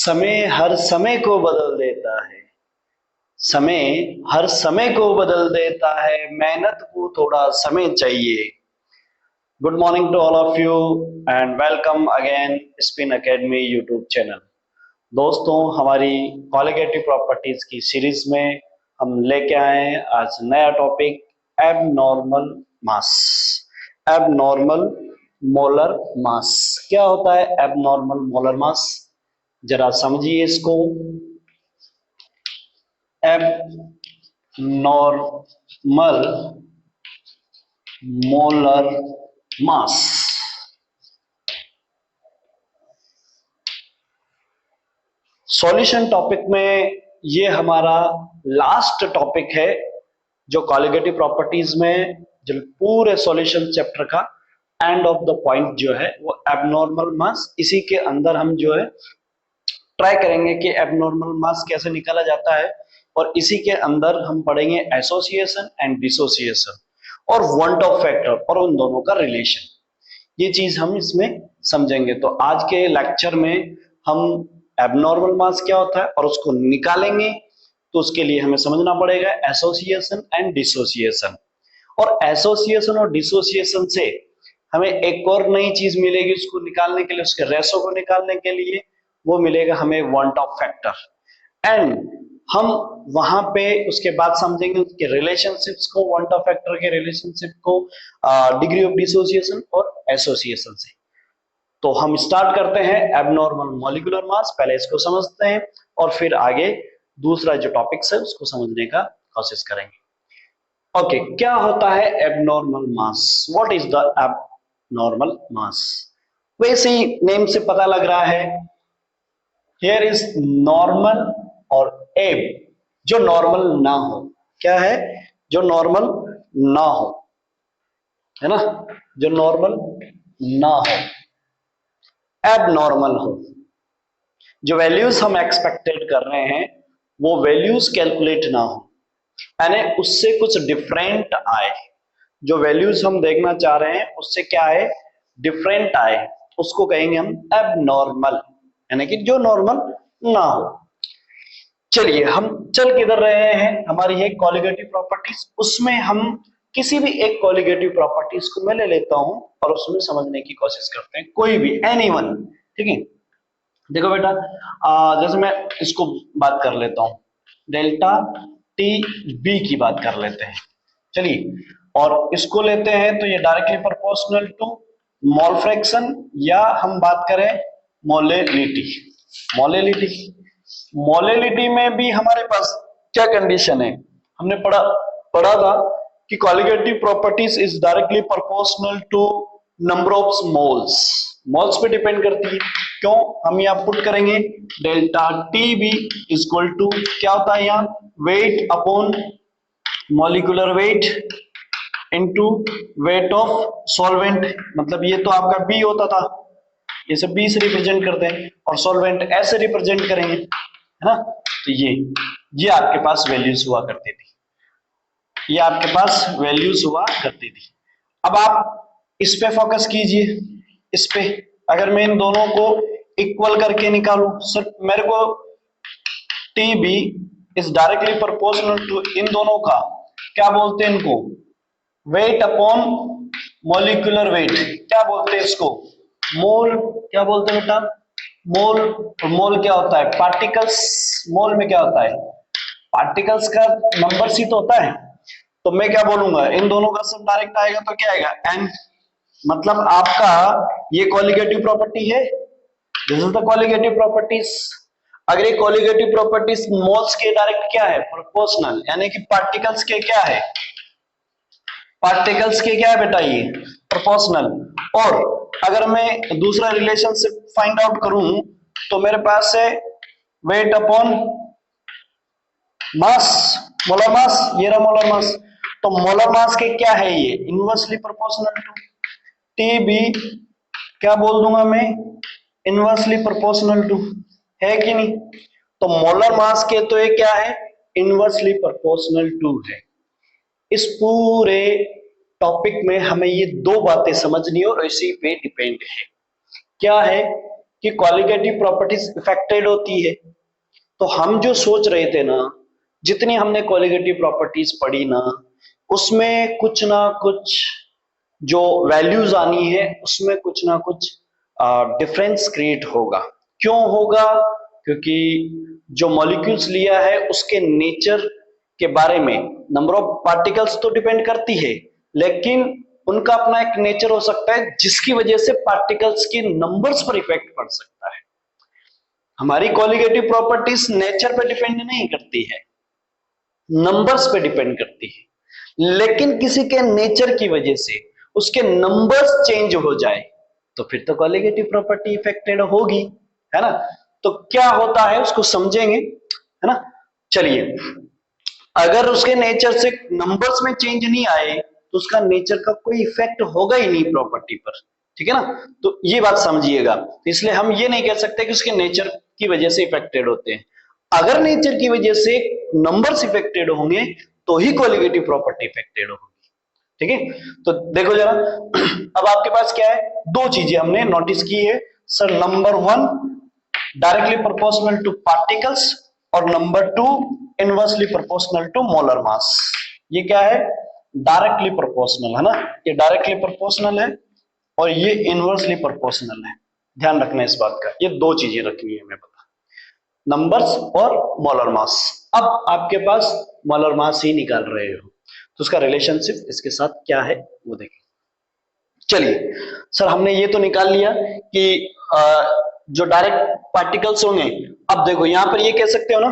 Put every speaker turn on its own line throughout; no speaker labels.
समय हर समय को बदल देता है। समय हर समय को बदल देता है, मेहनत को थोड़ा समय चाहिए। Good morning to all of you and welcome again Spin Academy YouTube channel. दोस्तों, हमारी कॉलिगेटिव प्रॉपर्टीज की सीरीज में हम लेके आए हैं आज नया topic, abnormal mass. Abnormal molar mass क्या होता है? एबनॉर्मल मोलर मास जरा समझिए इसको। Abnormal molar mass solution topic में ये हमारा लास्ट टॉपिक है जो कॉलिगेटिव प्रॉपर्टीज में जो पूरे सॉल्यूशन चैप्टर का एंड ऑफ द पॉइंट जो है वो एबनॉर्मल मास। इसी के अंदर हम जो है ट्राई करेंगे कि एबनॉर्मल मास कैसे निकाला जाता है, और इसी के अंदर हम पढ़ेंगे एसोसिएशन एंड डिसोसिएशन और वांट ऑफ फैक्टर और उन दोनों का रिलेशन। ये चीज हम इसमें समझेंगे। तो आज के लेक्चर में हम एबनॉर्मल मास क्या होता है और उसको निकालेंगे। तो उसके लिए हमें समझना पड़ेगा एसोसिएशन एंड डिसोसिएशन, और एसोसिएशन और डिसोसिएशन से हमें एक और नई चीज मिलेगी उसको निकालने के लिए, उसके रेशो को निकालने के लिए वो मिलेगा हमें वांट ऑफ फैक्टर। एंड हम वहां पे उसके बाद समझेंगे उसके रिलेशनशिप्स को, वांट ऑफ फैक्टर के रिलेशनशिप को डिग्री ऑफ डिसोसिएशन और एसोसिएशन से। तो हम स्टार्ट करते हैं एबनॉर्मल मॉलिक्यूलर मास। पहले इसको समझते हैं और फिर आगे दूसरा जो टॉपिक्स है उसको समझने का कोशिश करेंगे। ओके, क्या होता है abnormal mass? What is the abnormal mass? वैसे ही नेम से पता लग रहा है, हियर इज नॉर्मल और एब। जो नॉर्मल ना हो, क्या है? जो नॉर्मल ना हो, है ना, जो नॉर्मल ना हो, एबनॉर्मल हो। जो वैल्यूज हम एक्सपेक्टेड कर रहे हैं वो वैल्यूज कैलकुलेट ना हो, यानी उससे कुछ डिफरेंट आए। जो वैल्यूज हम देखना चाह रहे हैं उससे क्या है? डिफरेंट आए, उसको कहेंगे हम एबनॉर्मल, यानी कि जो नॉर्मल ना हो। चलिए, हम चल किधर रहे हैं? हमारी है कॉलिगेटिव प्रॉपर्टीज, उसमें हम किसी भी एक कॉलिगेटिव प्रॉपर्टीज को मैं ले लेता हूं और उसमें समझने की कोशिश करते हैं, कोई भी, एनीवन। ठीक है, देखो बेटा, जैसे मैं इसको बात कर लेता हूं, डेल्टा टी बी की बात कर लेते हैं। चलिए, और इसको लेते हैं तो ये directly proportional to mole fraction, या हम बात करें मोलेलिटी। मोलेलिटी मोलेलिटी में भी हमारे पास क्या कंडीशन है? हमने पढ़ा पढ़ा था कि colligative properties is directly proportional to number of moles. Moles पे डिपेंड करती है। क्यों? हम यहाँ पुट करेंगे delta T B equal to क्या होता है यहाँ? Weight upon molecular weight into weight of solvent. मतलब ये तो आपका बी होता था, ये सब बी से रिप्रेजेंट करते हैं, और सॉल्वेंट ऐसे रिप्रेजेंट करेंगे, है ना। तो ये आपके पास वैल्यूज हुआ करती थी, ये आपके पास वैल्यूज हुआ करती थी। अब आप इस पे फोकस कीजिए, इस पे। अगर मैं इन दोनों को इक्वल करके निकालूं, सिर्फ मेरे को T B is directly proportional to इन दोनों का क्या बोलते हैं इनको? Weight upon molecular weight. क्या बोलते हैं इसको? मोल। क्या बोलते हैं बेटा? मोल। और मोल क्या होता है? पार्टिकल्स। मोल में क्या होता है? पार्टिकल्स का नंबर सी तो होता है। तो मैं क्या बोलूंगा, इन दोनों का सब डायरेक्ट आएगा तो क्या आएगा? एन। मतलब आपका ये कॉलिगेटिव प्रॉपर्टी है, this is the colligative properties. अगर ये कॉलिगेटिव प्रॉपर्टीज मोल्स के डायरेक्ट क्या है? प्रोपोर्शनल, यानी कि पार्टिकल्स के क्या है? पार्टिकल्स के क्या है बेटा? ये प्रोपोर्शनल। और अगर मैं दूसरा रिलेशनशिप फाइंड आउट करूं तो मेरे पास है weight upon mass, molar mass. ये रहा मोलर मास। तो मोलर मास के क्या है? ये inversely proportional to T B. क्या बोल दूंगा मैं? इनवर्सली प्रोपोर्शनल टू, है कि नहीं? तो मोलर मास के तो ये क्या है? इनवर्सली प्रोपोर्शनल टू है। इस पूरे टॉपिक में हमें ये दो बातें समझनी और इसी पे डिपेंड है। क्या है? कि कॉलिगेटिव प्रॉपर्टीज इफेक्टेड होती है। तो हम जो सोच रहे थे ना, जितनी हमने कॉलिगेटिव प्रॉपर्टीज पढ़ी ना, उसमें कुछ ना कुछ जो वैल्यूज आनी है उसमें कुछ ना कुछ डिफरेंस क्रिएट होगा। क्यों होगा? क्योंकि जो मॉलिक्यूल्स लिया है उसके नेचर के बारे में नंबर ऑफ पार्टिकल्स तो डिपेंड करती है, लेकिन उनका अपना एक नेचर हो सकता है जिसकी वजह से पार्टिकल्स के नंबर्स पर इफेक्ट पड़ सकता है। हमारी कॉलिगेटिव प्रॉपर्टीज नेचर पे डिपेंड नहीं करती है, नंबर्स पे डिपेंड करती है। लेकिन किसी के नेचर की वजह से उसके नंबर्स चेंज हो जाए तो फिर तो कॉलिगेटिव प्रॉपर्टी इफेक्टेड होगी, है ना। तो क्या होता है उसको समझेंगे, है ना। चलिए, अगर उसके नेचर से नंबर्स में चेंज नहीं आए तो उसका नेचर का कोई इफेक्ट होगा ही नहीं प्रॉपर्टी पर, ठीक है ना। तो ये बात समझिएगा। तो इसलिए हम ये नहीं कह सकते कि उसके नेचर की वजह से इफेक्टेड होते हैं। अगर नेचर की वजह से नंबर्स इफेक्टेड होंगे तो ही कॉलिगेटिव प्रॉपर्टी इफेक्टेड होगी, ठीक है। तो देखो जरा, अब आपके पास क्या है, दो चीजें हमने नोटिस की है sir. Number one, directly proportional to particles, और number two, inversely proportional to molar mass. ये क्या है? डायरेक्टली प्रोपोर्शनल, है ना। ये डायरेक्टली प्रोपोर्शनल है और ये इनवर्सली प्रोपोर्शनल है। ध्यान रखना इस बात का, ये दो चीजें रखनी है हमें पता, नंबर्स और मोलर मास। अब आपके पास मोलर मास ही निकाल रहे हो तो उसका रिलेशनशिप इसके साथ क्या है वो देखें। चलिए सर, हमने ये तो निकाल लिया कि जो डायरेक्ट पार्टिकल्स होंगे। अब देखो यहां पर ये कह सकते हो ना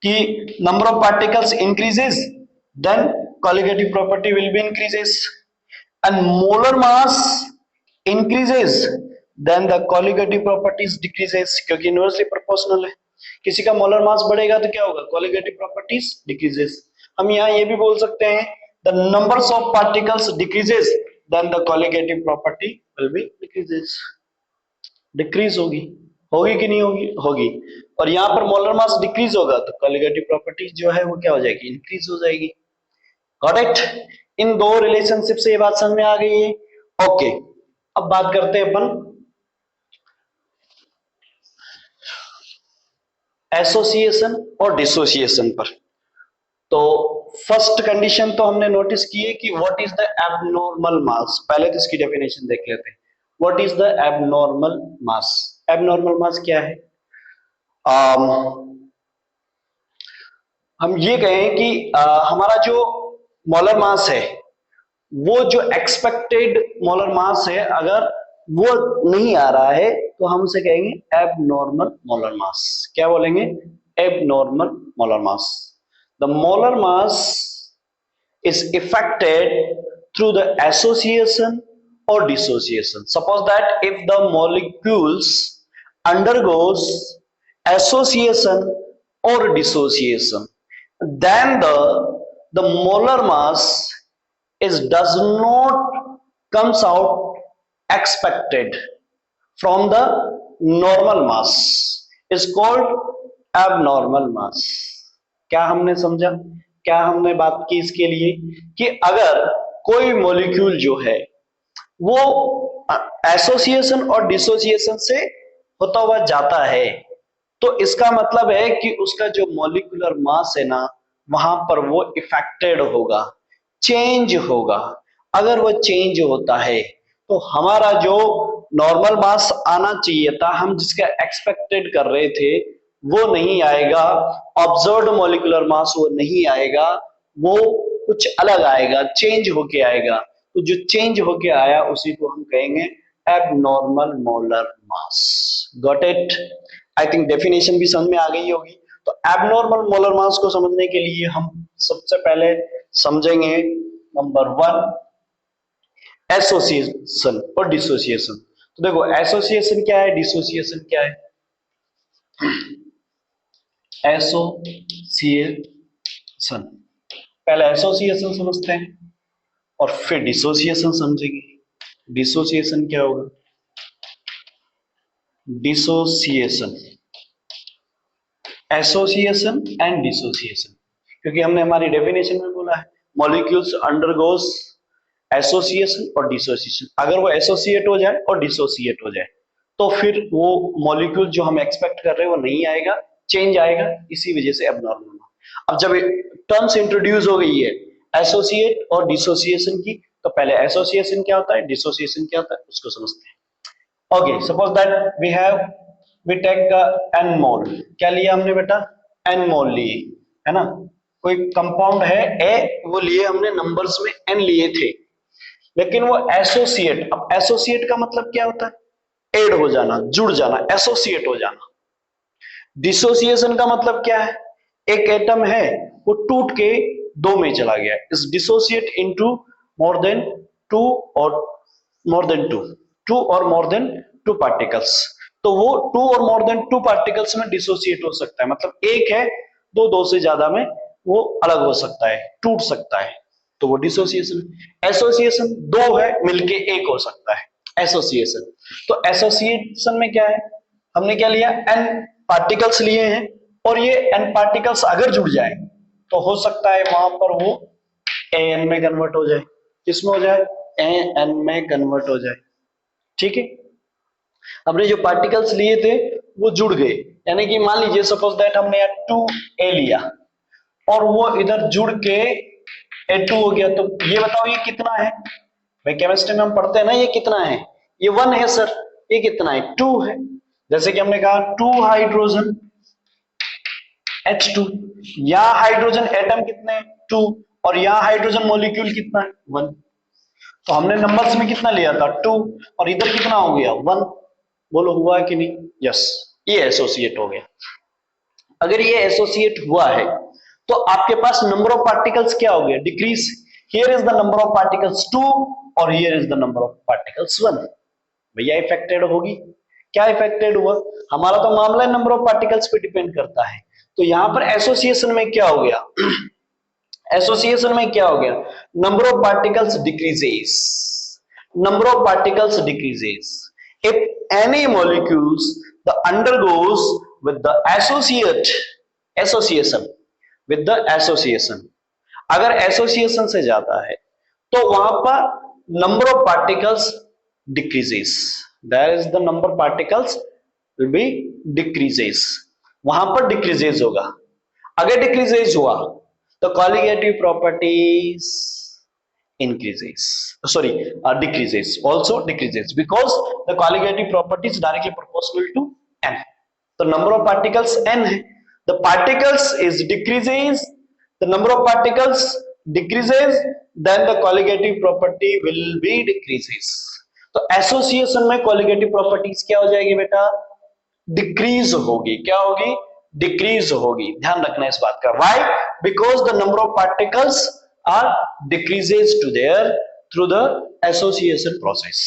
कि number of particles increases then colligative property will be increases, and molar mass increases then the colligative properties decreases, क्योंकि इनवर्सली प्रोपोर्शनल है। किसी का मोलर मास बढ़ेगा तो क्या होगा? Colligative properties decreases. हम यहाँ ये भी बोल सकते हैं the numbers of particles decreases then the colligative property will be decreases. Decrease होगी, होगी कि नहीं होगी? होगी। और यहां पर मोलर मास डिक्रीज होगा तो कॉलिगेटिव प्रॉपर्टी जो है वो क्या हो जाएगी? इंक्रीज हो जाएगी। Got it? इन दो रिलेशनशिप से ये बात समझ में आ गई है। ओके, अब बात करते हैं अपन एसोसिएशन और डिसोसिएशन पर। तो फर्स्ट कंडीशन तो हमने नोटिस की है कि what is the abnormal mass. पहले तो इसकी डेफिनेशन देख लेते हैं। What is the abnormal mass? Abnormal mass क्या है? हम ये कहें कि हमारा जो मोलर मास है, वो जो एक्सपेक्टेड मोलर मास है, अगर वो नहीं आ रहा है तो हम उसे कहेंगे एबनॉर्मल मोलर मास। क्या बोलेंगे? Abnormal molar mass. The molar mass is affected through the association or dissociation. Suppose that if the molecules undergoes association or dissociation, then the molar mass is does not comes out expected from the normal mass is called abnormal mass. क्या हमने समझा? क्या हमने बात की इसके लिए कि अगर कोई मॉलिक्यूल जो है वो एसोसिएशन और डिसोसिएशन से होता हुआ जाता है तो इसका मतलब है कि उसका जो मॉलिक्यूलर मास है ना, वहां पर वो इफेक्टेड होगा, चेंज होगा। अगर वो चेंज होता है तो हमारा जो नॉर्मल मास आना चाहिए था, हम जिसका एक्सपेक्टेड कर रहे थे, वो नहीं आएगा। ऑब्जर्व्ड मॉलिक्यूलर मास वो नहीं आएगा, वो कुछ अलग आएगा, चेंज होके आएगा। तो जो चेंज होके आया उसी को हम कहेंगे abnormal molar mass. Got it? I think definition भी समझ में आ गई होगी। तो एबनॉर्मल मोलर मास को समझने के लिए हम सबसे पहले समझेंगे नंबर वन, एसोसिएशन और डिसोसिएशन। तो देखो, एसोसिएशन क्या है, डिसोसिएशन क्या है? एसोसिएशन, पहले एसोसिएशन समझते हैं और फिर डिसोसिएशन समझेंगे। डिसोसिएशन क्या होगा? डिसोसिएशन, एसोसिएशन एंड डिसोसिएशन, क्योंकि हमने हमारी डेफिनेशन में बोला है मॉलिक्यूल्स अंडरगोस एसोसिएशन और डिसोसिएशन। अगर वो एसोसिएट हो जाए और डिसोसिएट हो जाए तो फिर वो मॉलिक्यूल जो हम एक्सपेक्ट कर रहे हैं वो नहीं आएगा, चेंज आएगा, इसी वजह से एबनॉर्मल। अब जब टर्म्स इंट्रोड्यूस हो गई है एसोसिएट और डिसोसिएशन की, तो पहले एसोसिएशन क्या होता है, डिसोसिएशन क्या होता है, उसको समझते हैं। Okay, suppose that we take an mole. क्या लिया हमने बेटा, एन मोल लिए, है ना। कोई कंपाउंड है ए, वो लिए हमने नंबर्स में एन लिए थे, लेकिन वो एसोसिएट। अब एसोसिएट का मतलब क्या होता है, एड हो जाना, जुड़ जाना, एसोसिएट हो जाना। डिसोसिएशन का मतलब क्या है, एक एटम है वो टूट के दो में चला गया, इस dissociate into more than two और मोर देन टू और मोर देन टू पार्टिकल्स। तो वो टू और मोर देन टू पार्टिकल्स में डिसोसिएट हो सकता है, मतलब एक है दो से ज्यादा में वो अलग हो सकता है, टूट सकता है, तो वो डिसोसिएशन। एसोसिएशन दो है मिलके एक हो सकता है, एसोसिएशन। तो एसोसिएशन में क्या है, हमने क्या लिया, एन पार्टिकल्स लिए हैं, और ये एन पार्टिकल्स अगर जुड़ जाए तो हो सकता है वहां पर वो एन में कन्वर्ट हो जाए। किसमें हो जाए, एन में कन्वर्ट हो जाए, ठीक है। हमने जो पार्टिकल्स लिए थे वो जुड़ गए, यानी कि मान लीजिए सपोज दैट हमने 2A लिया और वो इधर जुड़ के A2 हो गया, तो ये बताओ ये कितना है। भाई केमिस्ट्री में हम पढ़ते हैं ना, ये कितना है, ये 1 है सर, ये कितना है, 2 है। जैसे कि हमने कहा 2 हाइड्रोजन H2, यहां हाइड्रोजन एटम कितने हैं, 2, और यहां हाइड्रोजन मॉलिक्यूल कितना है, 1। तो हमने नंबर्स में कितना लिया था, 2, और इधर कितना हो गया, 1। बोलो हुआ कि नहीं, यस, ये एसोसिएट हो गया। अगर ये एसोसिएट हुआ है तो आपके पास नंबर ऑफ पार्टिकल्स क्या हो गया, decrease. Here is the number of particles 2 और here is the number of particles 1। भैया इफेक्टेड होगी, क्या इफेक्टेड हुआ, हमारा तो मामला नंबर ऑफ पार्टिकल्स पे डिपेंड करता है। तो यहां पर एसोसिएशन में क्या हो गया, एसोसिएशन में क्या हो गया, number of particles decreases, number of particles decreases if any molecules the undergoes with the association with the association। अगर एसोसिएशन से जाता है तो वहां पर number of particles decreases, there is the number particles will be decreases, वहां पर decreases होगा। अगर डिक्रीजेस हुआ तो colligative properties increases, sorry, decreases, also decreases, because the colligative property is directly proportional to n। तो number of particles n है, the particles is decreases, the number of particles decreases, then the colligative property will be decreases। तो association में colligative properties क्या हो जाएगी बेटा, decrease होगी, क्या होगी, डिक्रीज होगी। ध्यान रखना इस बात का, why, because the number of particles are decreases to their through the association process।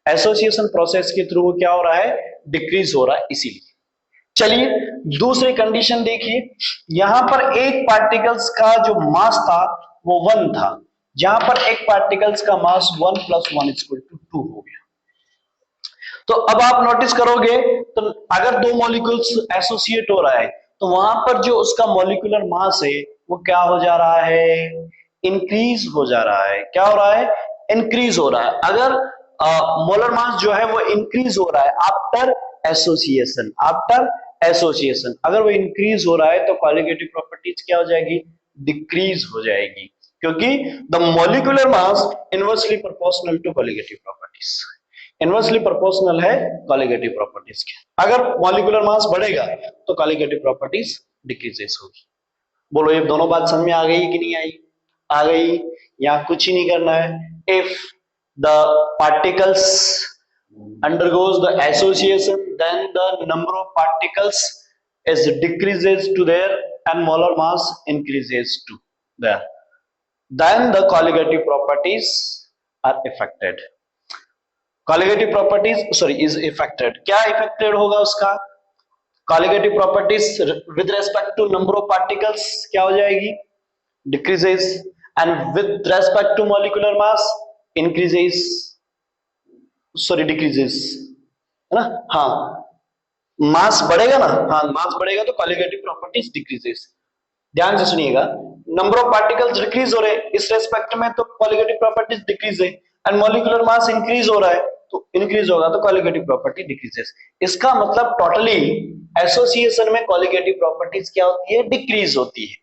Association process के थ्रू क्या हो रहा है, डिक्रीज हो रहा है, इसीलिए। चलिए दूसरी कंडीशन देखिए, यहां पर एक पार्टिकल्स का जो मास था वो 1 था, जहां पर एक पार्टिकल्स का मास 1 + 1 = 2 हो गया। तो अब आप नोटिस करोगे, तो अगर दो मॉलिक्यूल्स एसोसिएट हो रहा है तो वहां पर जो उसका मॉलिक्यूलर मास है वो क्या हो जा रहा है, इंक्रीज हो जा रहा है। क्या हो रहा है, इंक्रीज हो रहा है। अगर मोलर मास जो है वो इंक्रीज हो रहा है आफ्टर एसोसिएशन, आफ्टर एसोसिएशन अगर वो इंक्रीज हो रहा है तो कॉलिगेटिव प्रॉपर्टीज क्या हो जाएगी, डिक्रीज हो जाएगी, क्योंकि the molecular mass inversely proportional to colligative properties, inversely proportional है कॉलिगेटिव प्रॉपर्टीज के। अगर मॉलिक्यूलर मास बढ़ेगा तो कॉलिगेटिव प्रॉपर्टीज डिक्रीजेस होगी। बोलो ये दोनों बात समझ में आ गई कि नहीं आई, आ गई। यहां कुछ ही नहीं करना है, if the particles undergoes the association then the number of particles is decreases to their and molar mass increases to there, then the colligative properties are affected। colligative properties sorry is affected। क्या affected होगा उसका, colligative properties with respect to number of particles क्या हो जाएगी, decreases, and with respect to molecular mass increases, sorry decreases, है ना। हाँ मास बढ़ेगा ना, हाँ मास बढ़ेगा तो कॉलिगेटिव प्रॉपर्टीज डिक्रीजेस। ध्यान से सुनिएगा, नंबर ऑफ पार्टिकल्स डिक्रीज हो रहे हैं इस रेस्पेक्ट में तो कॉलिगेटिव प्रॉपर्टीज डिक्रीज है, एंड मॉलिक्यूलर मास इंक्रीज हो रहा है तो इंक्रीज होगा तो कॉलिगेटिव प्रॉपर्टी डिक्रीजेस। इसका मतलब टोटली एसोसिएशन में कॉलिगेटिव प्रॉपर्टीज क्या होती है, डिक्रीज होती है।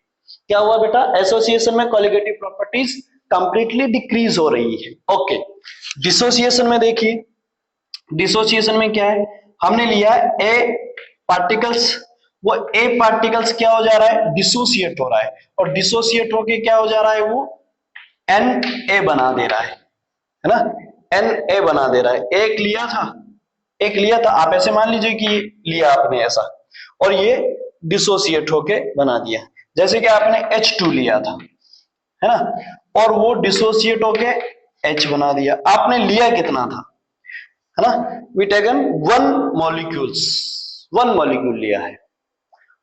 क्या हुआ बेटा, एसोसिएशन में कॉलिगेटिव प्रॉपर्टीज कंप्लीटली डिक्रीज हो रही है। ओके, डिसोसिएशन में देखिए, डिसोसिएशन में क्या है, हमने लिया ए पार्टिकल्स, वो ए पार्टिकल्स क्या हो जा रहा है, डिसोसिएट हो रहा है, और डिसोसिएट होके क्या हो जा रहा है, वो एन ए बना दे रहा है ना, एन ए बना दे रहा है। एक लिया था, एक लिया था, आप ऐसे मान लीजिए कि लिया आपने ऐसा, और ये डिसोसिएट होके बना दिया। जैसे कि आपने H2 लिया था, है ना, और वो डिसोसिएट होके H बना दिया। आपने लिया कितना था, है ना, we taken one molecules, one molecule लिया है,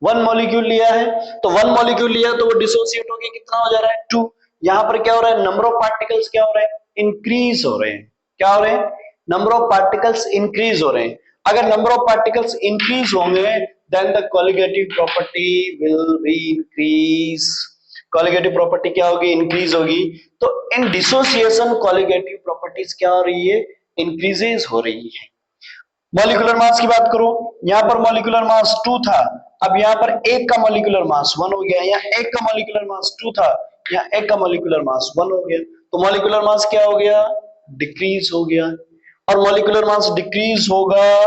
वन मॉलिक्यूल लिया है, तो वन मॉलिक्यूल लिया तो वो डिसोसिएट होके कितना हो जा रहा है, 2। यहां पर क्या हो रहा है, नंबर ऑफ पार्टिकल्स क्या हो रहे हैं, इंक्रीज हो रहे हैं। क्या हो रहे हैं, नंबर ऑफ पार्टिकल्स इंक्रीज हो रहे हैं। अगर नंबर ऑफ पार्टिकल्स इंक्रीज होंगे then the colligative property will be increase. Colligative property क्या होगी, इंक्रीज होगी। तो इन डिसोसिएशन कॉलिगेटिव प्रॉपर्टीज क्या हो रही है, इंक्रीजेस हो रही है। मॉलिक्यूलर मास की बात करो, यहां पर मॉलिक्यूलर मास 2 था, अब यहां पर एक का मॉलिक्यूलर मास 1 हो गया। यहाँ एक का मॉलिक्यूलर मास 2 था, यहाँ एक का मॉलिक्यूलर मास 1 हो गया। तो मॉलिक्यूलर मास क्या हो गया, डिक्रीज हो गया। और मॉलिक्यूलर मास डिक्रीज होगा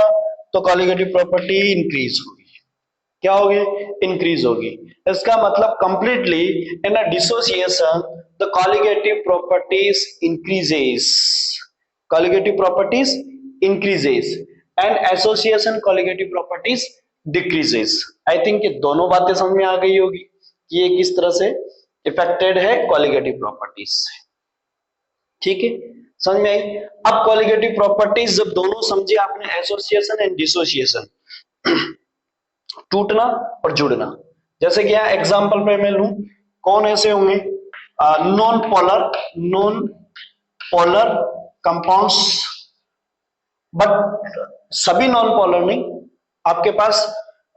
तो कॉलिगेटिव प्रॉपर्टी इंक्रीज होगी। क्या होगी, इंक्रीज होगी। इसका मतलब completely in a dissociation the colligative properties increases, colligative properties increases and association colligative properties decreases. I think ये दोनों बातें समझ में आ गई होगी कि ये किस तरह से इफेक्टेड है कॉलिगेटिव प्रॉपर्टीज से। ठीक है, समझ में आई। अब कॉलिगेटिव प्रॉपर्टीज जब दोनों समझे आपने, एसोसिएशन एंड डिसोसिएशन, टूटना और जुड़ना। जैसे कि यहाँ एग्जांपल पे मैं लूं, कौन ऐसे होंगे, नॉन पोलर कंपाउंड्स, बट सभी नॉन पोलर नहीं, आपके पास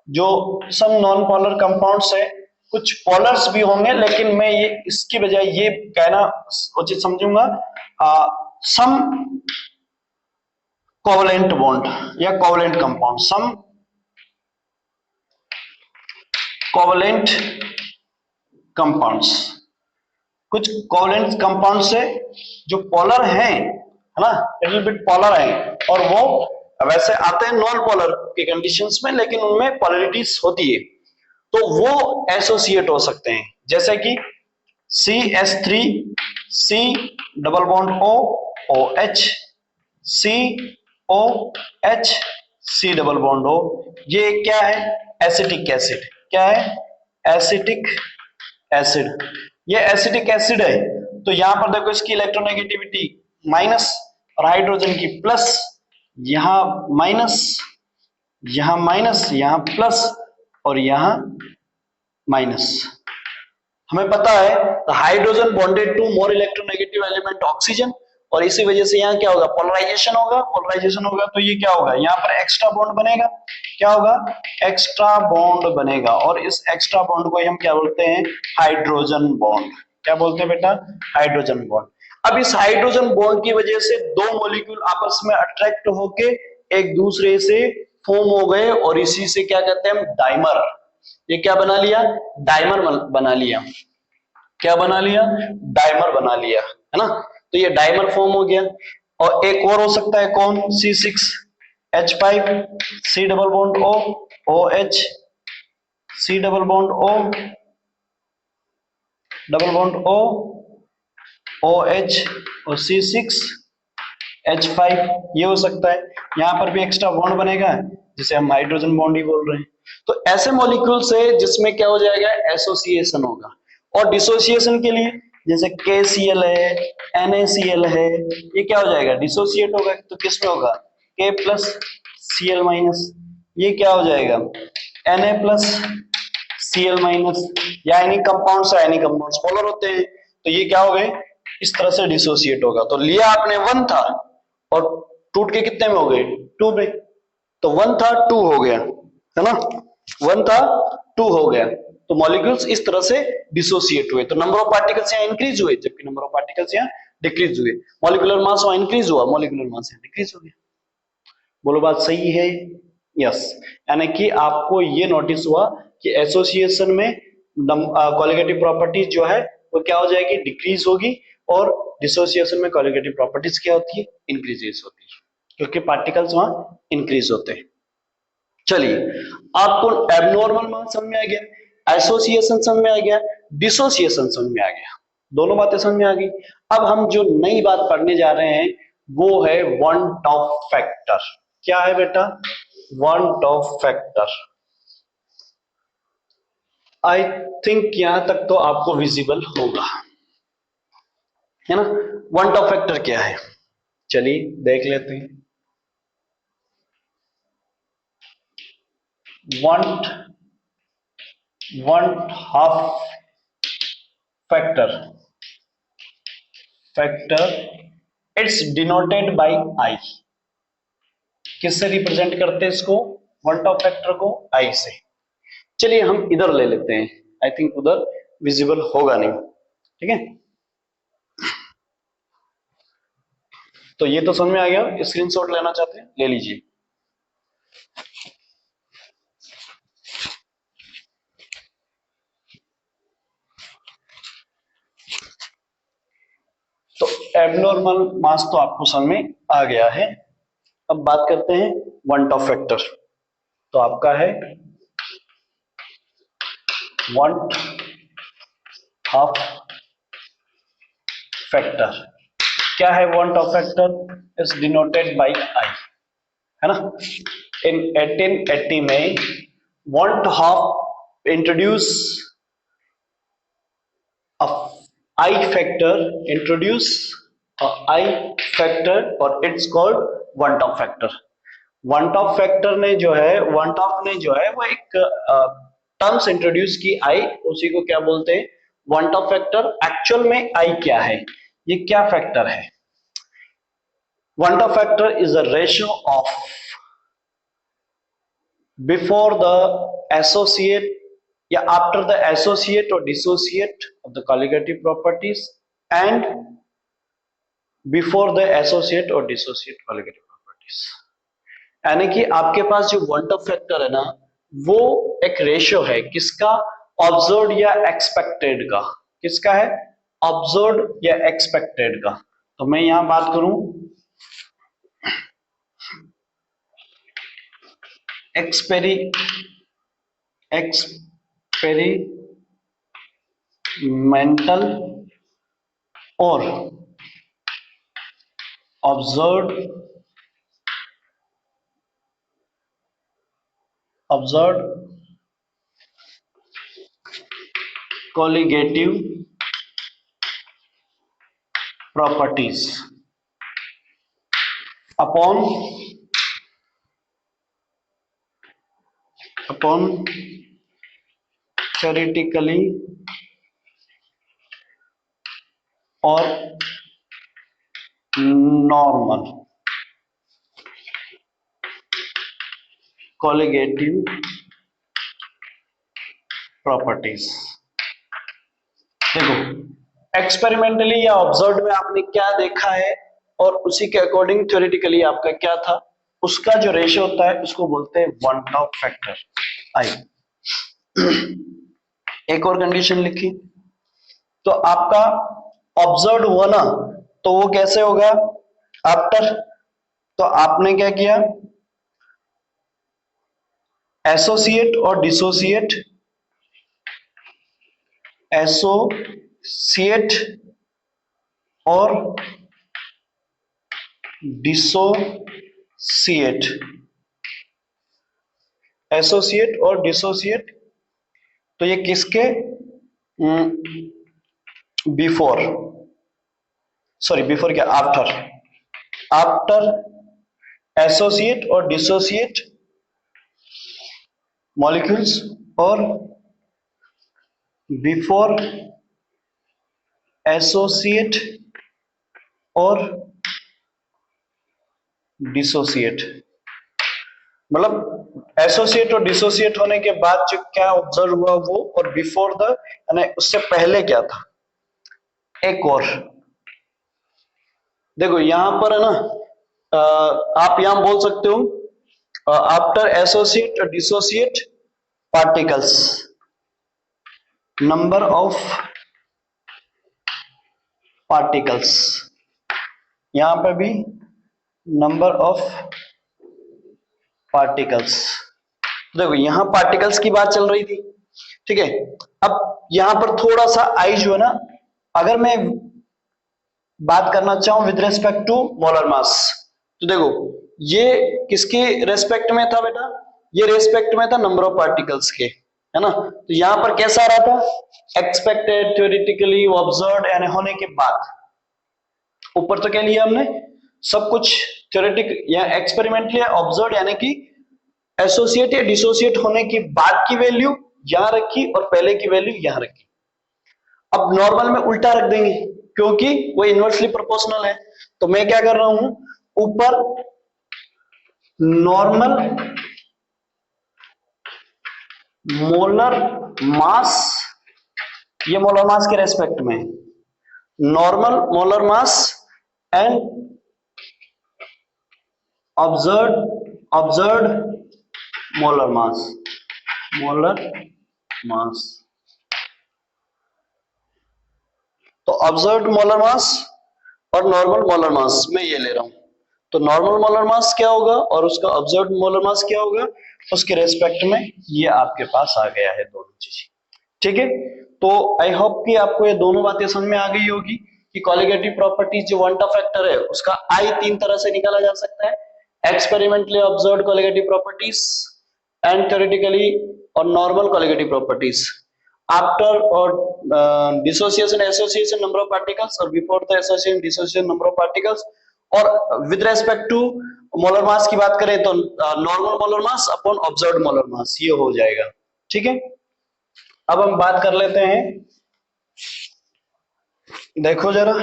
जो सम नॉन पोलर कंपाउंड्स है, कुछ पोलर्स भी होंगे, लेकिन मैं ये इसकी बजाय ये कहना उचित समझूंगा सम कोवलेंट बॉन्ड या कोवलेंट कंपाउंड, सम कोवलेंट कंपाउंड्स। कुछ कोवलेंट कंपाउंड से जो पोलर हैं, है ना, लिटिल बिट पोलर हैं, और वो वैसे आते हैं नॉन पोलर के कंडीशंस में, लेकिन उनमें पोलरिटीज होती है, तो वो एसोसिएट हो सकते हैं। जैसे कि CH3 C double bond O OH, COH C double bond O, ये क्या है, एसिटिक एसिड। क्या है, एसिटिक एसिड। ये एसिटिक एसिड है, तो यहां पर देखो इसकी इलेक्ट्रोनेगेटिविटी माइनस और हाइड्रोजन की प्लस, यहां माइनस, यहां माइनस, यहां प्लस और यहां माइनस। हमें पता है hydrogen bonded to more electronegative element oxygen, और इसी वजह से यहाँ क्या होगा, पोलराइजेशन होगा। पोलराइजेशन होगा तो ये क्या होगा, यहाँ पर एक्स्ट्रा बॉन्ड बनेगा। क्या होगा, एक्स्ट्रा बॉन्ड बनेगा, और इस एक्स्ट्रा बॉन्ड को हम क्या बोलते हैं, हाइड्रोजन बॉन्ड। क्या बोलते हैं बेटा, हाइड्रोजन बॉन्ड। अब इस हाइड्रोजन बॉन्ड की वजह से दो मॉलिक्यूल आपस में अट्रैक्ट होके एक दूसरे से फॉर्म हो गए, और इसी से क्या कहते हैं हम, डाइमर। ये क्या बना लिया, डाइमर बना लिया। क्या बना लिया, डाइमर बना लिया, है ना। तो ये डाइमर फॉर्म हो गया। और एक और हो सकता है कौन, C6H5 C double bond O OH C double bond O double bond O OH और C6H5, ये हो सकता है। यहां पर भी एक्स्ट्रा बॉन्ड बनेगा जिसे हम हाइड्रोजन बॉन्ड ही बोल रहे हैं। तो ऐसे मॉलिक्यूल से जिसमें क्या हो जाएगा, एसोसिएशन होगा। और डिसोसिएशन के लिए जैसे KCl है, NaCl है, ये क्या हो जाएगा, डिसोसिएट होगा। तो किसमें होगा, K प्लस Cl माइनस, ये क्या हो जाएगा, Na प्लस Cl माइनस। या एनी कंपाउंड्स है, एनी कंपाउंड्स पोलर होते हैं, तो ये क्या हो गए, इस तरह से डिसोसिएट होगा। तो लिया आपने 1 था और टूट के कितने में हो गए, 2 में। तो 1 था 2 हो गया, है ना, 1 था 2 हो गया। तो मॉलिक्यूल्स इस तरह से डिसोसिएट हुए। तो नंबर ऑफ पार्टिकल्स यहाँ इंक्रीज हुए, जबकि नंबर ऑफ पार्टिकल्स यहाँ डिक्रीज हुए। मॉलिक्यूलर मास वहां इंक्रीज हुआ, मॉलिक्यूलर मास यहाँ डिक्रीज हो गया। बोलो बात सही है? यस, यानी कि आपको ये नोटिस हुआ कि एसोसिएशन में कॉलिगेटिव प्रॉपर्टीज जो है वो क्या हो जाएगी, डिक्रीज होगी, और डिसोसिएशन में कॉलिगेटिव प्रॉपर्टीज क्या होती है, इंक्रीजेस होती है, क्योंकि पार्टिकल्स वहां इंक्रीज होते हैं। चलिए, आपको एबनॉर्मल मान समझ में आ गया, एसोसिएशन समझ में आ गया, डिसोसिएशन समझ में आ गया, दोनों बातें समझ में आ गई। अब हम जो नई बात पढ़ने जा रहे हैं वो है वन टॉप फैक्टर। क्या है बेटा? One Hoff factor. I think यहां तक तो आपको विजिबल होगा, है ना? वन टॉप फैक्टर क्या है, चलिए देख लेते हैं। Van't Hoff factor it's denoted by I. किससे रिप्रेजेंट करते हैं इसको, वन टॉप फैक्टर को? आई से। चलिए हम इधर ले लेते हैं, आई थिंक उधर विजिबल होगा नहीं, ठीक है? तो ये तो समझ में आ गया, स्क्रीनशॉट लेना चाहते हैं ले लीजिए। तो एबनॉर्मल मास तो आपको समझ में आ गया है। अब बात करते हैं वन टॉप फैक्टर। तो आपका है वन हाफ फैक्टर। क्या है van't Hoff factor? Is denoted by I, है ना? इन 1880 में van't Hoff introduce introduce I factor और it's called van't Hoff factor. Van't Hoff factor ने जो है, वन टॉप ने जो है वो एक टर्म्स इंट्रोड्यूस की आई, उसी को क्या बोलते हैं, वन टॉप फैक्टर। एक्चुअल में आई क्या है, ये क्या फैक्टर है? Van't Hoff factor is the ratio of before the associate या आफ्टर द एसोसिएट और dissociate of the colligative properties and before the associate और डिसोसिएट कॉलिगेटिव प्रॉपर्टीज। यानी कि आपके पास जो वन टॉप फैक्टर है ना, वो एक रेशियो है, किसका? ऑब्जर्व्ड या एक्सपेक्टेड का। किसका है? ऑब्जर्व्ड या एक्सपेक्टेड का। तो मैं यहां बात करूं एक्सपेरिमेंटल और observed colligative properties upon theoretically और नॉर्मल कॉलिगेटिव प्रॉपर्टीज। देखो, एक्सपेरिमेंटली या ऑब्जर्व में आपने क्या देखा है और उसी के अकॉर्डिंग थ्योरेटिकली आपका क्या था, उसका जो रेशियो होता है उसको बोलते हैं वन टॉप फैक्टर आई। एक और कंडीशन लिखी, तो आपका ऑब्जर्व हुआ ना, तो वो कैसे होगा? आफ्टर। तो आपने क्या किया, एसोसिएट और डिसोसिएट, एसोसिएट और डिसोसिएट, एसोसिएट और डिसोसिएट। तो ये किसके? बिफोर, सॉरी बिफोर क्या, आफ्टर एसोसिएट और डिसोसिएट मॉलिक्यूल्स और बिफोर एसोसिएट और डिसोसिएट। मतलब एसोसिएट और डिसोसिएट होने के बाद जो क्या ऑब्जर्व हुआ वो, और बिफोर द यानी उससे पहले क्या था। एक और देखो यहां पर है ना, आप यहां बोल सकते हो आफ्टर एसोसिएट और dissociate particles number of particles, यहां पर भी नंबर ऑफ पार्टिकल्स। देखो यहां पार्टिकल्स की बात चल रही थी, ठीक है। अब यहां पर थोड़ा सा आई जो है ना, अगर मैं बात करना चाहूं with respect to molar mass, तो देखो ये किसके रेस्पेक्ट में था बेटा, ये रेस्पेक्ट में था नंबर ऑफ पार्टिकल्स के, है ना। तो यहां पर कैसा आ रहा था, एक्सपेक्टेड, थ्योरेटिकली, ऑब्जर्व्ड यानी होने के बाद। ऊपर तो क्या लिया हमने, सब कुछ थ्योरेटिक या एक्सपेरिमेंटली ऑब्जर्व यानी कि एसोसिएट या डिसोसिएट होने के बाद की वैल्यू यहां रखी और पहले की वैल्यू यहां रखी। अब नॉर्मल में उल्टा रख देंगे क्योंकि वो इनवर्सली प्रोपोर्शनल है। तो मैं क्या कर रहा हूं, ऊपर नॉर्मल मोलर मास, ये मोलर मास के रेस्पेक्ट में, normal molar mass and observed molar mass, molar mass. तो ऑब्जर्व्ड मोलर मास और नॉर्मल मोलर मास मैं ये ले रहा हूं। तो नॉर्मल मोलर मास क्या होगा और उसका ऑब्जर्व्ड मोलर मास क्या होगा, उसके रेस्पेक्ट में ये आपके पास आ गया है दोनों चीजें, ठीक है। तो आई होप कि आपको ये दोनों बातें समझ में आ गई होगी कि कॉलिगेटिव प्रॉपर्टीज जो वन टॉप फैक्टर है उसका आई तीन तरह से निकाला जा सकता है, experimentally observed colligative properties and theoretically और नॉर्मल कॉलिगेटिव प्रॉपर्टीज आफ्टर और dissociation association number of particles और before the association dissociation number of particles। और with respect to molar mass की बात करें तो normal molar mass upon observed molar mass ये हो जाएगा, ठीक है। अब हम बात कर लेते हैं, देखो जरा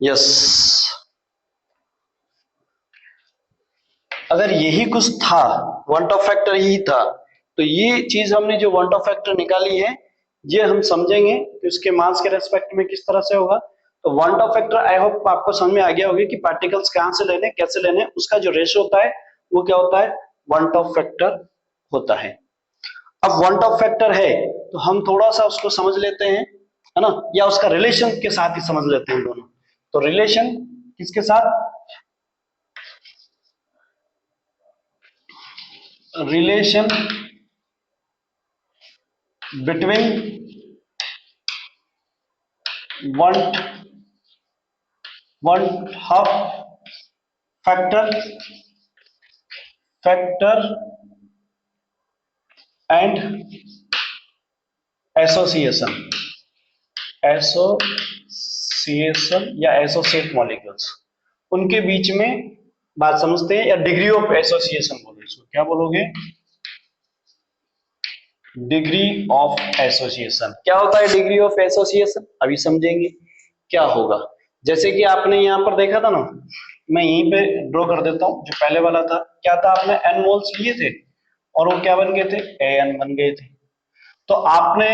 यस, अगर यही कुछ था, वन टॉप फैक्टर यही था, तो ये चीज हमने जो वन टॉप फैक्टर निकाली है ये हम समझेंगे कि उसके मास के रेस्पेक्ट में किस तरह से होगा। तो one Hoff factor I hope आपको समझ में आ गया होगा कि पार्टिकल्स कहां से लेने कैसे लेने, उसका जो रेशो होता है वो क्या होता है, वन टॉप फैक्टर होता है। अब वन टॉप फैक्टर है तो हम थोड़ा सा उसको समझ लेते हैं, है ना, या उसका रिलेशन के साथ ही समझ लेते हैं दोनों। तो रिलेशन किसके साथ, relation between one Hoff factor and association या एसोसिएट मॉलिक्यूल्स, उनके बीच में बात समझते हैं, या डिग्री ऑफ एसोसिएशन बोलो इसको, क्या बोलोगे, डिग्री ऑफ एसोसिएशन। क्या होता है डिग्री ऑफ एसोसिएशन, अभी समझेंगे क्या होगा। जैसे कि आपने यहां पर देखा था ना, मैं यहीं पे ड्रॉ कर देता हूं, जो पहले वाला था क्या था, आपने एन मोल्स लिए थे और वो क्या बन गए थे, एन बन गए थे। तो आपने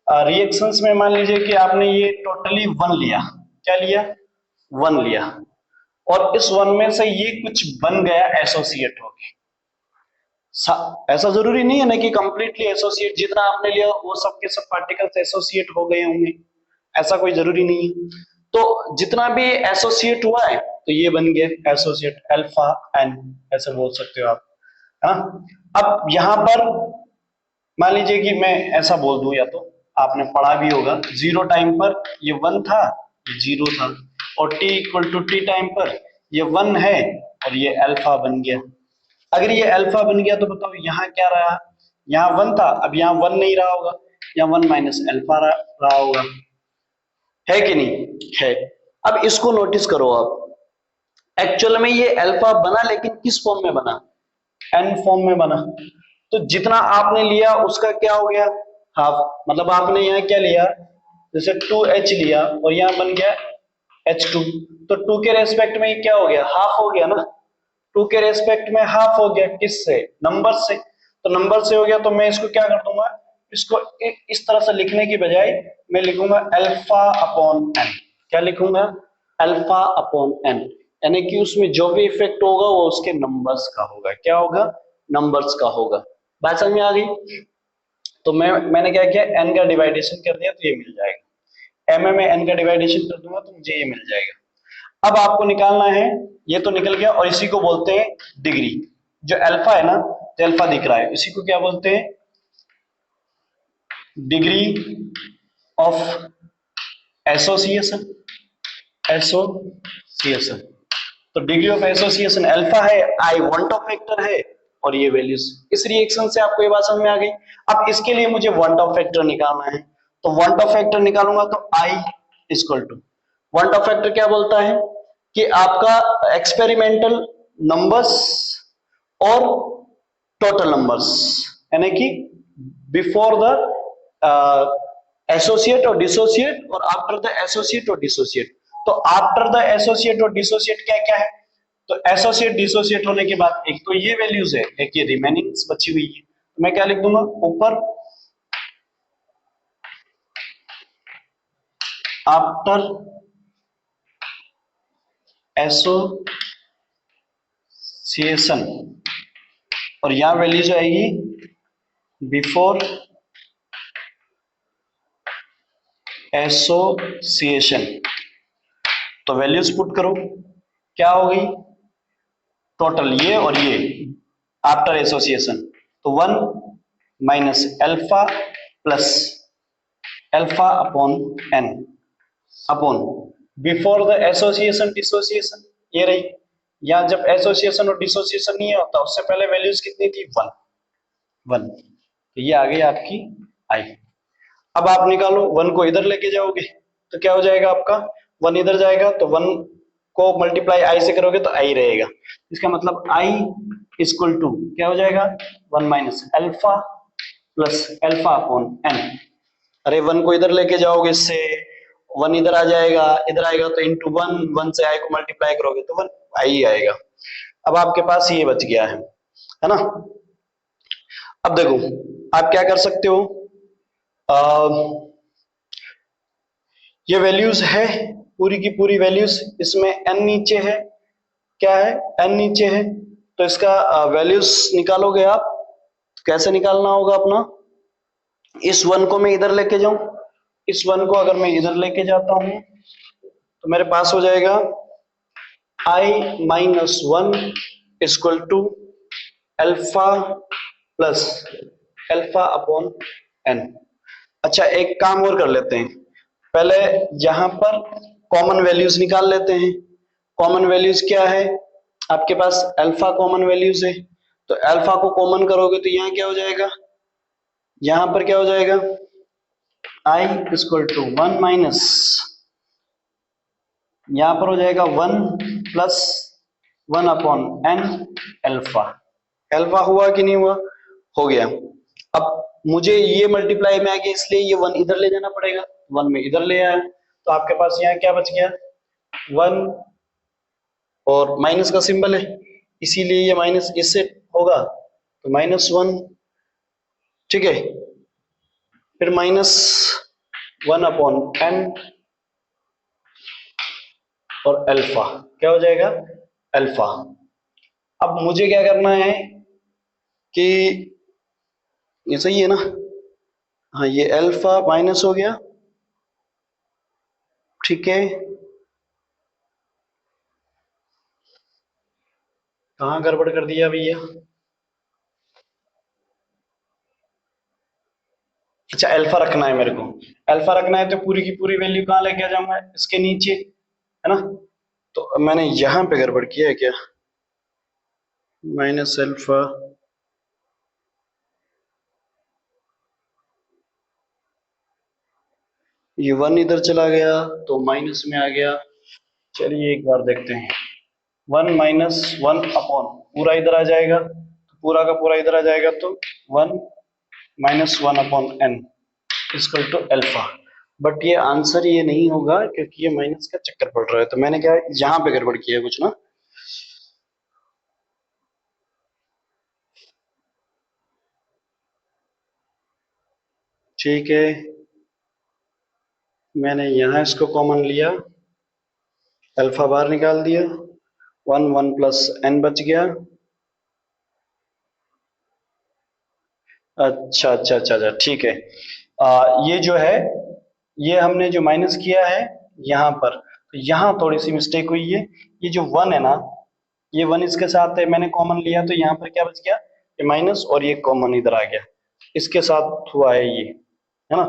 रिएक्शंस में मान लीजिए कि आपने ये टोटली वन लिया, क्या लिया, वन लिया, और इस वन में से ये कुछ बन गया एसोसिएट हो गया। ऐसा जरूरी नहीं है ना कि कंप्लीटली एसोसिएट जितना आपने लिया वो सब के सब पार्टिकल्स एसोसिएट हो गए होंगे, ऐसा कोई जरूरी नहीं है। तो जितना भी एसोसिएट हुआ है तो ये बन गया एसोसिएट अल्फा एन, ऐसे बोल सकते हो आप, है ना। अब यहां पर मान लीजिए कि मैं ऐसा बोल दूं, या तो आपने पढ़ा भी होगा, जीरो टाइम पर ये वन था, ये जीरो था, और T equal to T time पर ये वन है और ये अल्फा बन गया। अगर ये अल्फा बन गया तो बताओ यहाँ क्या रहा, यहाँ वन था, अब यहाँ वन नहीं रहा होगा, यहाँ वन माइनस अल्फा रहा होगा, है कि नहीं है। अब इसको नोटिस करो, आप एक्चुअल में ये अल्फा बना लेकिन किस फॉर्म में बना, एन फॉर्म में बना। तो जितना आपने लिया उसका क्या हो गया, हाफ, मतलब आपने यहाँ क्या लिया, जैसे 2H लिया और यहाँ बन गया H2, तो 2 के रेस्पेक्ट में क्या हो गया, हाफ हो गया ना, 2 के रेस्पेक्ट में हाफ हो गया, किससे, नंबर से। तो नंबर से हो गया, तो मैं इसको क्या कर दूंगा, इसको इस तरह से लिखने की बजाय मैं लिखूंगा अल्फा अपॉन एन। क्या लिखूंगा, अल्फा अपॉन एन, यानी कि उसमें जो भी इफेक्ट होगा वो उसके नंबर्स का होगा। क्या होगा, नंबर्स का होगा। बात समझ में आ गई। तो मैंने क्या किया, एन का डिवाइडेशन कर दिया तो ये मिल जाएगा, एम में एन का डिवाइडेशन कर दूंगा तो मुझे ये मिल जाएगा। अब आपको निकालना है, ये तो निकल गया, और इसी को बोलते हैं डिग्री। जो अल्फा है ना, तो अल्फा दिख रहा है, इसी को क्या बोलते हैं, डिग्री ऑफ एसोसिएशन। एसोसिएशन, तो डिग्री ऑफ एसोसिएशन अल्फा है, आई वांट ऑफ फैक्टर है, और ये वैल्यूज। इस रिएक्शन से आपको ये बात समझ में आ गई। अब इसके लिए मुझे वांट ऑफ फैक्टर निकालना है, तो वांट ऑफ फैक्टर निकालूंगा तो I equal to, van't Hoff factor क्या बोलता है कि आपका एक्सपेरिमेंटल नंबर्स और टोटल नंबर्स, यानी कि बिफोर द एसोसिएट और डिसोसिएट और आफ्टर द एसोसिएट और डिसोसिएट। तो आफ्टर द एसोसिएट और डिसोसिएट क्या क्या है, तो एसोसिएट डिसोसिएट होने के बाद एक तो ये वैल्यूज है, एक ये रिमेनिंग्स बची हुई है, तो मैं क्या लिख दूंगा ऊपर, आफ्टर एसोसिएशन, और यहां वैल्यूज आएगी बिफोर एसोसिएशन। तो वैल्यूज पुट करो, क्या होगी, टोटल ये और ये आफ्टर एसोसिएशन, तो 1 minus alpha plus alpha upon N upon before the association dissociation, ये रही। यहां जब एसोसिएशन और डिसोसिएशन नहीं होता उससे पहले वैल्यूज कितनी थी, 1 1, तो ये आ गई आपकी आई। अब आप निकालो, 1 को इधर लेके जाओगे तो क्या हो जाएगा आपका, 1 इधर जाएगा तो 1 को मल्टीप्लाई आई से करोगे तो आई रहेगा, इसका मतलब आई इक्वल टू क्या हो जाएगा, 1 minus alpha plus alpha upon N. अरे 1 को इधर लेके जाओगे इससे 1 इधर आ जाएगा, इधर आएगा तो इंटू 1, 1 से आई को मल्टीप्लाई करोगे तो 1 आई आएगा। अब आपके पास ये बच गया है ना। अब देखो आप क्या कर सकते हो, ये वैल्यूज है पूरी की पूरी वैल्यूज, इसमें n नीचे है, क्या है, n नीचे है, तो इसका वैल्यूज निकालोगे आप, कैसे निकालना होगा अपना, इस 1 को मैं इधर लेके जाऊं, इस 1 को अगर मैं इधर लेके जाता हूं तो मेरे पास हो जाएगा i minus 1 equal to alpha plus alpha upon N. अच्छा एक काम और कर लेते हैं, पहले यहां पर कॉमन वैल्यूज निकाल लेते हैं। कॉमन वैल्यूज क्या है, आपके पास अल्फा कॉमन वैल्यूज है, तो अल्फा को कॉमन करोगे तो यहां क्या हो जाएगा, यहां पर क्या हो जाएगा, आई इक्वल टू 1 माइनस, यहां पर हो जाएगा 1 plus 1 upon N alpha. Alpha हुआ कि नहीं हुआ, हो गया। अब मुझे ये मल्टीप्लाई में आ गया इसलिए ये 1 इधर ले जाना पड़ेगा, 1 में इधर ले आया, तो आपके पास यहाँ क्या बच गया, 1 और माइनस का सिंबल है इसीलिए ये माइनस इससे होगा, तो -1, ठीक है, फिर -1 अपॉन एन और अल्फा क्या हो जाएगा, अल्फा। अब मुझे क्या करना है कि ये सही है ना, हाँ ये अल्फा माइनस हो गया, ठीक है, कहाँ गड़बड़ कर दिया भैया, अच्छा अल्फा रखना है मेरे को, अल्फा रखना है तो पूरी की पूरी वैल्यू कहाँ लेके आ जाऊंगा, इसके नीचे, है ना। तो मैंने यहां पे गड़बड़ किया है क्या, माइनस अल्फा, ये 1 इधर चला गया तो माइनस में आ गया, चलिए एक बार देखते हैं, 1 माइनस 1 अपॉन पूरा इधर आ जाएगा, तो पूरा का पूरा इधर आ जाएगा, तो 1 minus 1 upon N equal to alpha. But ये आंसर ये नहीं होगा क्योंकि ये माइनस का चक्कर पड़ रहा है, तो मैंने क्या यहाँ पे गड़बड़ किया है कुछ ना, ठीक है, मैंने यहां इसको कॉमन लिया, अल्फा बाहर निकाल दिया, 1 प्लस n बच गया। अच्छा अच्छा अच्छा अच्छा, ठीक है। ये जो है, ये हमने जो माइनस किया है यहाँ पर, तो यहाँ थोड़ी सी मिस्टेक हुई है। ये जो 1 है ना, ये 1 इसके साथ है, मैंने कॉमन लिया, तो यहाँ पर क्या बच गया, ये माइनस, और ये कॉमन इधर आ गया, इसके साथ हुआ है ये, है ना।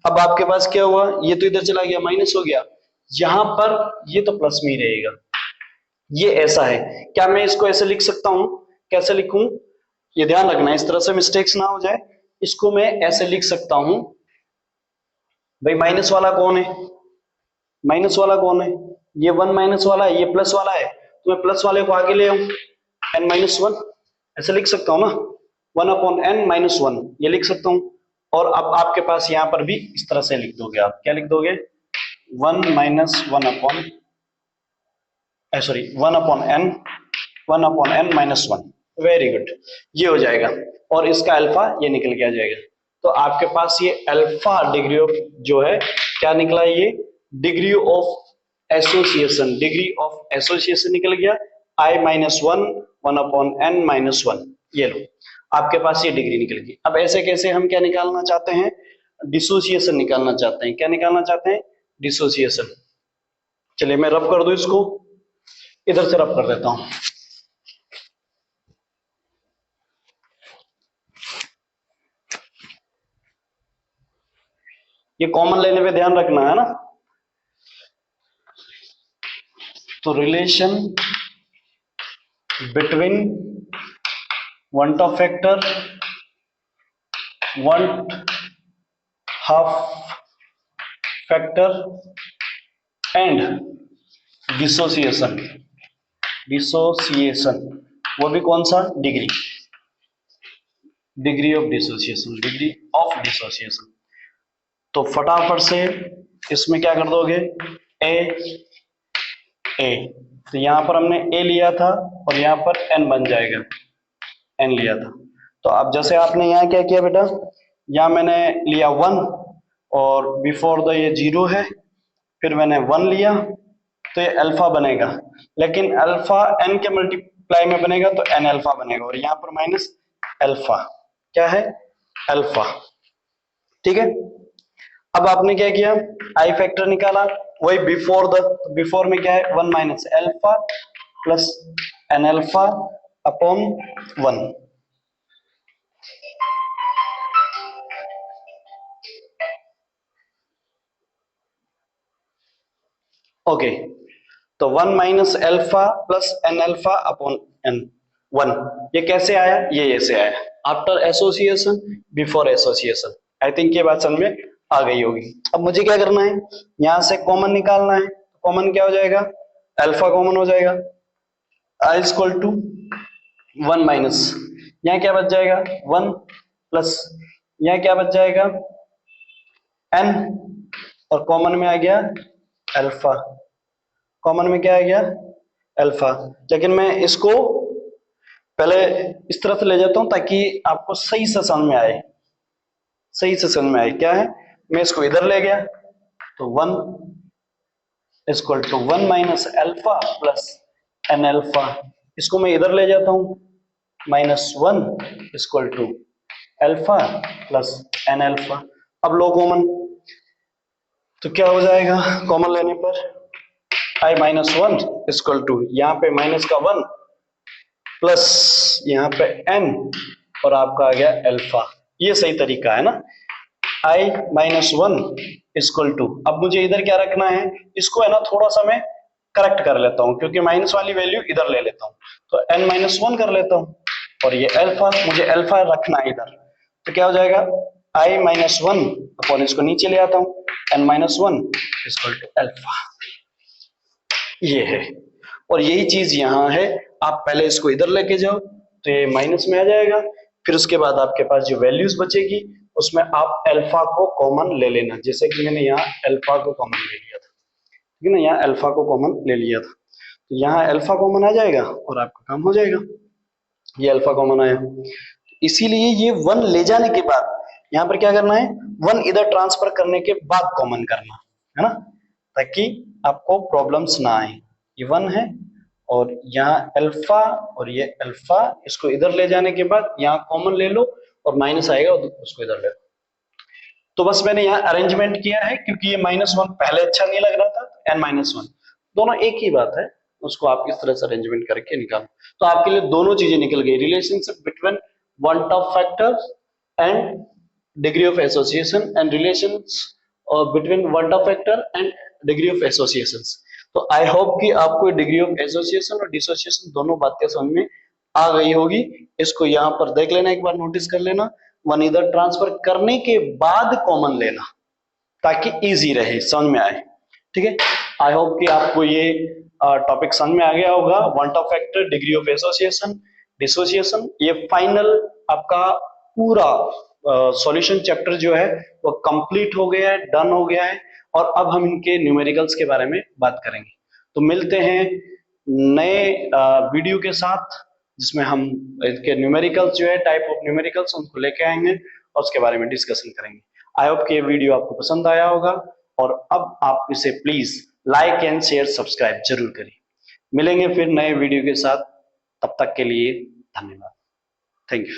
अब आपके पास क्या हुआ, ये तो इधर चला गया, माइनस हो गया, यहाँ पर ये तो प्लस में ही रहेगा। ये ऐसा है, क्या मैं इसको ऐसे लिख सकता हूं, कैसे लिखूं, ये ध्यान रखना, इस तरह से मिस्टेक्स ना हो जाए। इसको मैं ऐसे लिख सकता हूं, भाई माइनस वाला कौन है, माइनस वाला कौन है, ये 1 माइनस वाला है, ये प्लस वाला है, तो मैं प्लस वाले को आगे ले आऊं, n माइनस 1, ऐसे लिख सकता हूं ना, 1/n-1, ये लिख सकता हूं। और अब आपके पास यहां पर भी इस तरह से लिख दोगे, आप क्या लिख दोगे, 1 माइनस 1/n-1/n-1, वेरी गुड, ये हो जाएगा, और इसका अल्फा ये निकल के आ जाएगा। तो आपके पास ये अल्फा डिग्री ऑफ जो है, क्या निकला, ये degree of association, degree of association निकल गया, i-1 1/n-1, ये लो, आपके पास ये डिग्री निकल गई। अब ऐसे कैसे हम क्या निकालना चाहते हैं, डिसोसिएशन निकालना चाहते हैं, क्या निकालना चाहते हैं, डिसोसिएशन। चलिए मैं रब कर दूं इसको, इधर से रब कर देता हूं। ये कॉमन लेने पे ध्यान रखना है ना। तो relation between want of factor, want half factor and dissociation, dissociation, वो भी कौन सा, degree, degree of dissociation, degree of dissociation. तो फटाफट से इसमें क्या कर दोगे, ए ए, तो यहां पर हमने ए लिया था और यहां पर एन बन जाएगा, एन लिया था। तो अब जैसे आपने यहाँ क्या किया बेटा, यहाँ मैंने लिया 1 और बिफोर द ये 0 है, फिर मैंने 1 लिया, तो ये अल्फा बनेगा, लेकिन अल्फा एन के मल्टीप्लाई में बनेगा तो एन अल्फा बनेगा, और यहाँ पर माइनस अल्फा, क्या है, अल्फा, ठीक है। अब आपने क्या किया, आई फैक्टर निकाला, वही बिफोर द, बिफोर में क्या है, 1 minus alpha plus N alpha upon 1, okay. तो 1 minus alpha plus N alpha upon N 1, ये कैसे आया, ये ऐसे आया, after association, before association. I think ये बात समझ में आ गई होगी। अब मुझे क्या करना है, यहां से कॉमन निकालना है, कॉमन क्या हो जाएगा, अल्फा कॉमन हो जाएगा, आई इक्वल टू 1 माइनस, यहाँ क्या बच जाएगा, 1 प्लस, यहाँ क्या बच जाएगा, एन, और कॉमन में आ गया अल्फा, कॉमन में क्या आ गया, अल्फा। लेकिन मैं इसको पहले इस तरह से ले जाता हूं ताकि आपको सही से समझ में आए, सही से समझ में आए, क्या है, मैं इसको इधर ले गया, तो 1 equal to 1 minus alpha plus N alpha, इसको मैं इधर ले जाता हूं, -1 equal to alpha plus N alpha. अब लो कॉमन, तो क्या हो जाएगा, कॉमन लेने पर i-1 इक्वल टू, यहाँ पे माइनस का 1 प्लस यहाँ पे n, और आपका आ गया अल्फा। ये सही तरीका है ना, i-1 इक्वल टू, अब मुझे इधर क्या रखना है, इसको है ना थोड़ा सा मैं करेक्ट कर लेता हूँ, क्योंकि माइनस वाली वैल्यू इधर ले लेता हूँ, तो n-1 कर लेता हूँ, और ये अल्फा, मुझे अल्फा रखना है इधर, तो क्या हो जाएगा, i-1 अपॉन, इसको नीचे ले आता हूँ, n-1 इक्वल टू अल्फा, ये है। और यही चीज यहां है, आप पहले इसको इधर लेके जाओ तो ये माइनस में आ जाएगा, फिर उसके बाद आपके पास जो वैल्यूज बचेगी उसमें आप अल्फा को कॉमन ले लेना, जैसे कि मैंने यहाँ अल्फा को कॉमन ले लिया था, ठीक है ना, यहाँ अल्फा को कॉमन ले लिया था, तो यहाँ अल्फा कॉमन आ जाएगा और आपका काम हो जाएगा, ये अल्फा कॉमन आया। इसीलिए ये 1 ले जाने के बाद यहां पर क्या करना है, वन इधर ट्रांसफर करने के बाद कॉमन करना है ना, ताकि आपको प्रॉब्लम्स ना आए। ये वन है और यहाँ अल्फा और ये अल्फा, इसको इधर ले जाने के बाद यहाँ कॉमन ले लो और माइनस आएगा उसको इधर ले लो। तो बस मैंने यहाँ अरेंजमेंट किया है क्योंकि ये -1 पहले अच्छा नहीं लग रहा था, n-1 दोनों एक ही बात है, उसको आप इस तरह से अरेंजमेंट करके निकालो। तो आपके लिए दोनों चीजें निकल गई, relationship between one top factors and degree of association and relations between one Hoff factor and degree of associations. तो आई होप कि आपको डिग्री ऑफ एसोसिएशन और डिसोसिएशन दोनों बातें समझ में आ गई होगी। इसको यहाँ पर देख लेना, एक बार नोटिस कर लेना, वन इधर ट्रांसफर करने के बाद कॉमन लेना ताकि इजी रहे, समझ में आए। ठीक है, आई होप कि आपको ये टॉपिक समझ में आ गया होगा। One Hoff factor, degree of association, dissociation, ये फाइनल आपका पूरा सॉल्यूशन चैप्टर जो है वो कंप्लीट हो गया है, डन हो गया है। और अब हम इनके न्यूमेरिकल्स के बारे में बात करेंगे। तो मिलते हैं नए वीडियो के साथ जिसमें हम इसके न्यूमेरिकल्स जो है, टाइप ऑफ न्यूमेरिकल्स, उनको लेके आएंगे और उसके बारे में डिस्कशन करेंगे। आई होप कि ये वीडियो आपको पसंद आया होगा और अब आप इसे please like and share subscribe जरूर करें। मिलेंगे फिर नए वीडियो के साथ, तब तक के लिए धन्यवाद, थैंक यू।